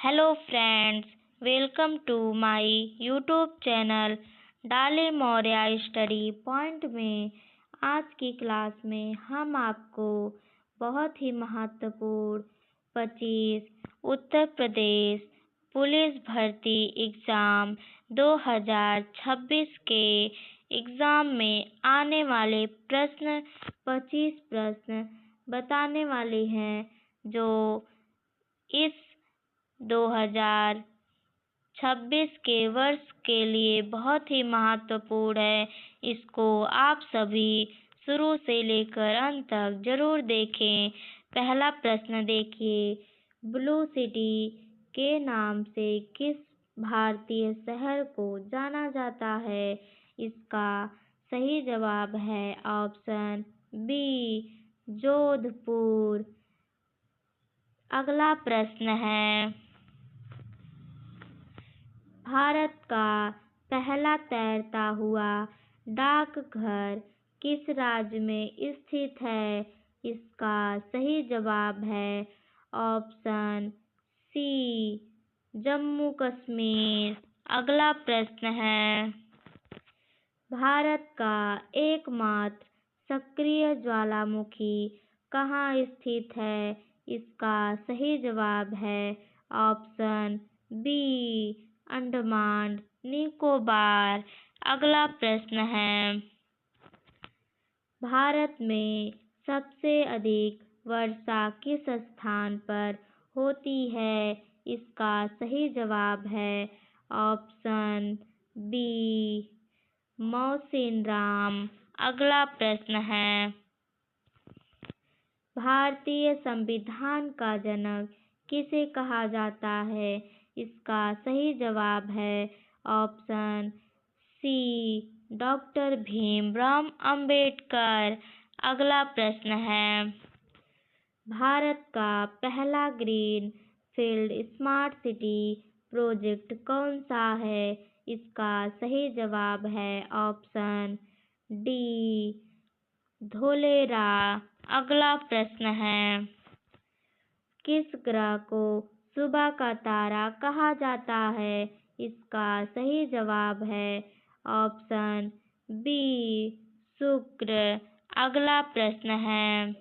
Hello friends, welcome to my YouTube channel डाले Maurya study point में। आज की क्लास में हम आपको बहुत ही महत्वपूर्ण 25 उत्तर प्रदेश पुलिस भर्ती एग्ज़ाम 2026 के एग्ज़ाम में आने वाले 25 प्रश्न बताने वाले हैं, जो इस 2026 के वर्ष के लिए बहुत ही महत्वपूर्ण है। इसको आप सभी शुरू से लेकर अंत तक जरूर देखें। पहला प्रश्न देखिए, ब्लू सिटी के नाम से किस भारतीय शहर को जाना जाता है? इसका सही जवाब है ऑप्शन बी, जोधपुर। अगला प्रश्न है, भारत का पहला तैरता हुआ डाकघर किस राज्य में स्थित है? इसका सही जवाब है ऑप्शन सी, जम्मू कश्मीर। अगला प्रश्न है, भारत का एकमात्र सक्रिय ज्वालामुखी कहाँ स्थित है? इसका सही जवाब है ऑप्शन बी, अंडमान निकोबार। अगला प्रश्न है, भारत में सबसे अधिक वर्षा किस स्थान पर होती है? इसका सही जवाब है ऑप्शन बी, मौसिनराम। अगला प्रश्न है, भारतीय संविधान का जनक किसे कहा जाता है? इसका सही जवाब है option C, doctor Bhimrao Ambedkar. अगला प्रश्न है, भारत का पहला green field smart city project कौन सा है? इसका सही जवाब है ऑप्शन डी, धोलेरा। अगला प्रश्न है, किस ग्रह को सुबह का तारा कहा जाता है? इसका सही जवाब है ऑप्शन बी, शुक्र। अगला प्रश्न है,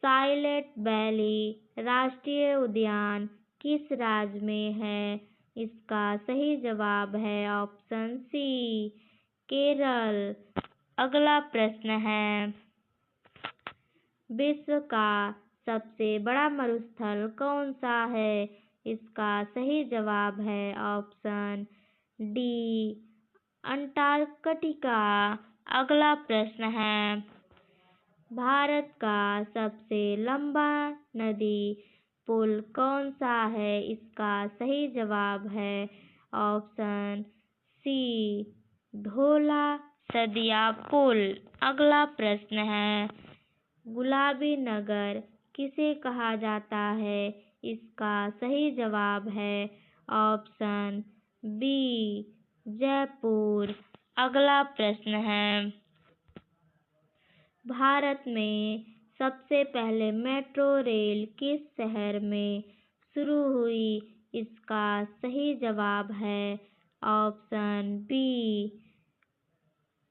साइलेंट वैली राष्ट्रीय उद्यान किस राज्य में है? इसका सही जवाब है ऑप्शन सी, केरल। अगला प्रश्न है, विश्व का सबसे बड़ा मरुस्थल कौन सा है? इसका सही जवाब है ऑप्शन डी, अंटार्कटिका। अगला प्रश्न है, भारत का सबसे लंबा नदी पुल कौन सा है? इसका सही जवाब है ऑप्शन सी, धौला सदिया पुल। अगला प्रश्न है, गुलाबी नगर किसे कहा जाता है? इसका सही जवाब है ऑप्शन बी, जयपुर। अगला प्रश्न है, भारत में सबसे पहले मेट्रो रेल किस शहर में शुरू हुई? इसका सही जवाब है ऑप्शन बी,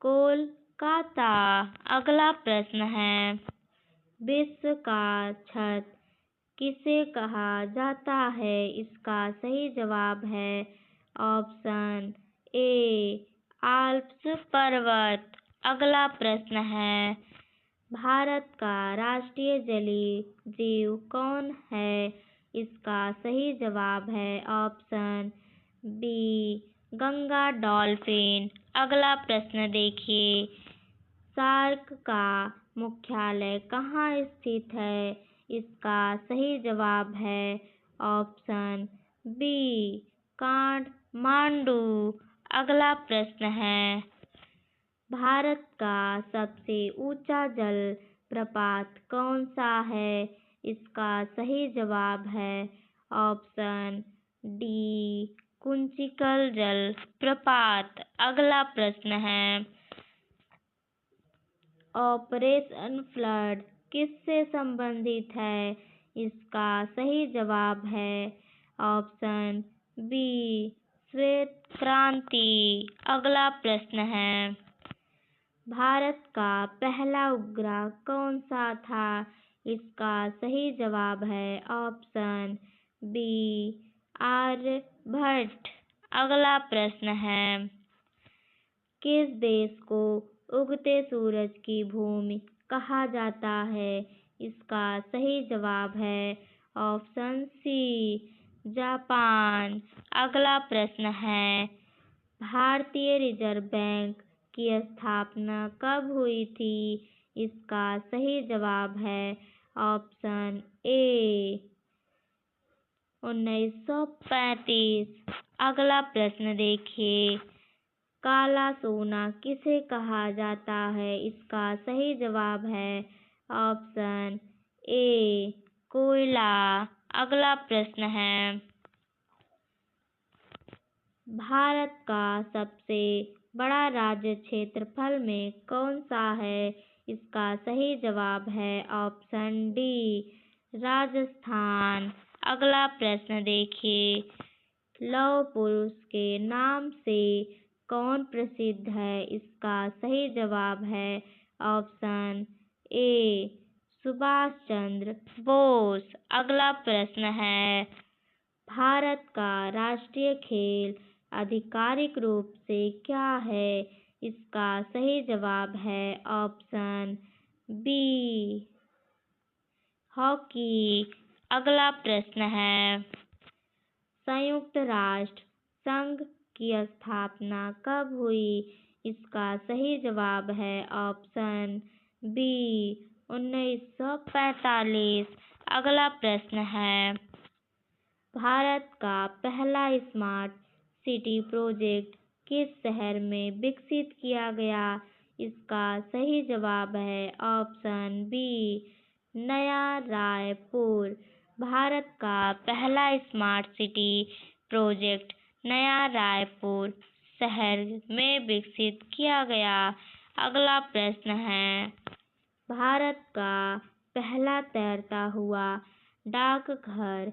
कोलकाता। अगला प्रश्न है, विश्व का छत किसे कहा जाता है? इसका सही जवाब है ऑप्शन ए, आल्प्स पर्वत। अगला प्रश्न है, भारत का राष्ट्रीय जलीय जीव कौन है? इसका सही जवाब है ऑप्शन बी, गंगा डॉल्फिन। अगला प्रश्न देखिए, सार्क का मुख्यालय कहाँ स्थित है? इसका सही जवाब है ऑप्शन बी, काठमांडू। अगला प्रश्न है, भारत का सबसे ऊंचा जल प्रपात कौन सा है? इसका सही जवाब है ऑप्शन डी, कुंचिकल जल प्रपात। अगला प्रश्न है, ऑपरेशन फ्लड किससे संबंधित है? इसका सही जवाब है ऑप्शन बी श्वेत क्रांति। अगला प्रश्न है, भारत का पहला उपग्रह कौन सा था? इसका सही जवाब है ऑप्शन बी आर्यभट्ट। अगला प्रश्न है, किस देश को उगते सूरज की भूमि कहा जाता है? इसका सही जवाब है ऑप्शन सी जापान। अगला प्रश्न है, भारतीय रिजर्व बैंक की स्थापना कब हुई थी? इसका सही जवाब है ऑप्शन ए 1935। अगला प्रश्न देखिए, काला सोना किसे कहा जाता है? इसका सही जवाब है ऑप्शन ए कोयला। अगला प्रश्न है, भारत का सबसे बड़ा राज्य क्षेत्रफल में कौन सा है? इसका सही जवाब है ऑप्शन डी राजस्थान। अगला प्रश्न देखिए, लौह पुरुष के नाम से कौन प्रसिद्ध है? इसका सही जवाब है ऑप्शन ए सुभाष चंद्र बोस। अगला प्रश्न है, भारत का राष्ट्रीय खेल आधिकारिक रूप से क्या है? इसका सही जवाब है ऑप्शन बी हॉकी। अगला प्रश्न है, संयुक्त राष्ट्र संघ की स्थापना कब हुई? इसका सही जवाब है ऑप्शन बी 1945। अगला प्रश्न है, भारत का पहला स्मार्ट सिटी प्रोजेक्ट किस शहर में विकसित किया गया? इसका सही जवाब है ऑप्शन बी नया रायपुर। भारत का पहला स्मार्ट सिटी प्रोजेक्ट नया रायपुर शहर में विकसित किया गया। अगला प्रश्न है, भारत का पहला तैरता हुआ डाकघर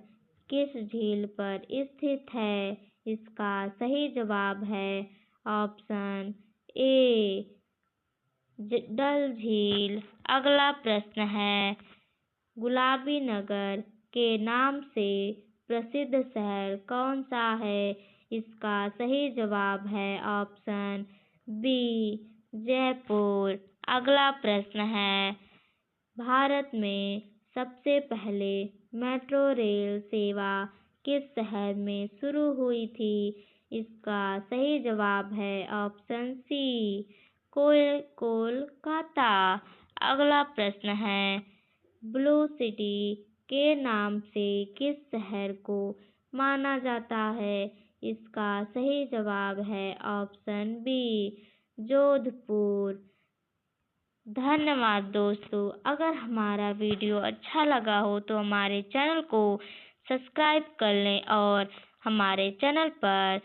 किस झील पर स्थित है? इसका सही जवाब है ऑप्शन ए डल झील। अगला प्रश्न है, गुलाबी नगर के नाम से प्रसिद्ध शहर कौन सा है? इसका सही जवाब है ऑप्शन बी जयपुर। अगला प्रश्न है, भारत में सबसे पहले मेट्रो रेल सेवा किस शहर में शुरू हुई थी? इसका सही जवाब है ऑप्शन सी कोलकाता। अगला प्रश्न है, ब्लू सिटी के नाम से किस शहर को माना जाता है? इसका सही जवाब है ऑप्शन बी जोधपुर। धन्यवाद दोस्तों। अगर हमारा वीडियो अच्छा लगा हो तो हमारे चैनल को सब्सक्राइब कर लें और हमारे चैनल पर